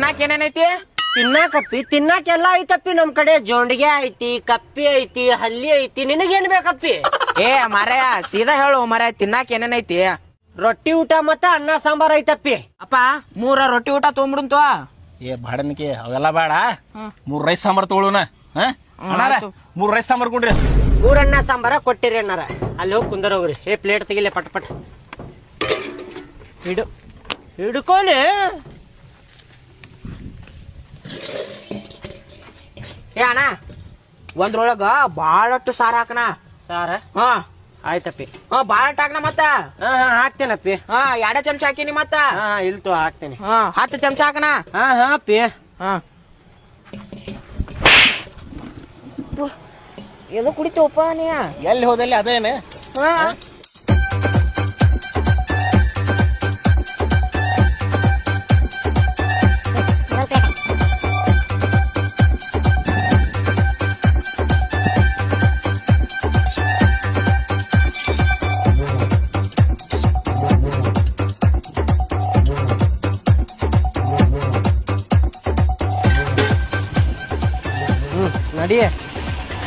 ತಿನ್ನಾಕ ಏನೇನೈತಿ? ತಿನ್ನಾಕಪ್ಪಿ ತಿನ್ನಾಕ ಎಲ್ಲಾ ಐತಪ್ಪಿ ನಮ್ ಕಡೆ. ಜೋಂಡಿಗೆ ಐತಿ, ಕಪ್ಪಿ ಐತಿ, ಹಲ್ಲಿ ಐತಿ. ನಿನಗೇನ್ ಬೇಕಪ್ಪಿ? ಏ ಮಾರಾಯ ಸೀದಾ ಹೇಳು ಮಾರಾಯ, ತಿನ್ನಾಕ ಏನೇನೈತಿ? ರೊಟ್ಟಿ ಊಟ ಮತ್ತ ಅನ್ನ ಸಾಂಬಾರ್ ಐತಪ್ಪಿ. ಅಪ್ಪ 3 ರೊಟ್ಟಿ ಊಟ ತೊಗೊಂಡ್ಬಿಡುಂತು. ಏ ಬಾಡನ್ಕೆ ಅವೆಲ್ಲ ಬೇಡ, 3 ರೈಸ್ ಸಾಂಬಾರ್ ತಗೊಳುನ. 3 ರೈಸ್ ಸಾಂಬಾರ್ ಕೊಡ್ರಿ. 3 ಅನ್ನ ಸಾಂಬಾರ ಕೊಟ್ಟಿರಿ ಅಣ್ಣಾರ. ಅಲ್ಲಿ ಹೋಗಿ ಕುಂದರ ಹೋಗ್ರಿ. ಏ ಪ್ಲೇಟ್ ತೆಗಿಲೆ ಪಟ್ ಪಟ್ ಹಿಡ್ಕೋಲಿ. ಏ ಅಣ್ಣ ಒಂದ್ರೊಳಗ ಬಾಳಷ್ಟು ಸಾರ ಹಾಕಣ. ಸಾರ ಹಾ ಆಯ್ತಪ್ಪಿ. ಬಾಳಟ್ ಹಾಕಣ ಮತ್ತ. ಹಾಕ್ತೇನಪ್ಪಿ. 2 ಚಮಚ ಹಾಕಿನಿ ಮತ್ತ. ಇಲ್ತು ಹಾಕ್ತೇನೆ. 10 ಚಮಚ ಹಾಕಣ. ಅಪ್ಪಿ. ಎದು ಕುಡಿತೋಪ ನೀ? ಎಲ್ಲಿ ಹೋದಲ್ಲಿ ಅದೇನೆ. ನಡಿ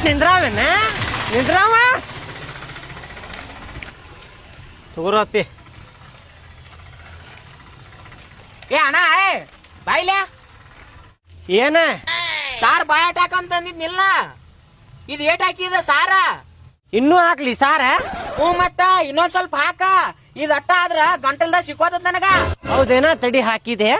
ನಿಂದ್ರಾವೇನ? ನಿಂದ್ರಾವ ತಗೋರು ಅಪ್ಪಿ. ಏ ಅಣ್ಣ ಬಾಯ್ಲೆ ಏನ ಸಾರ್ ಬಾಯಟ್ ಹಾಕಂತಂದಿದ್ನಿಲ್ಲ. ಇದು ಏಟ್ ಹಾಕಿದ ಸಾರ? ಇನ್ನೂ ಹಾಕ್ಲಿ ಸಾರ? ಮತ್ತ ಇನ್ನೊಂದ್ ಸ್ವಲ್ಪ ಹಾಕ. ಇದ್ ಅಟ್ಟ ಆದ್ರ ಗಂಟಲ್ದಾಗ ಸಿಕ್ಕೋತದ ನನಗ. ಹೌದೇನ? ತಡಿ ಹಾಕಿದೆ.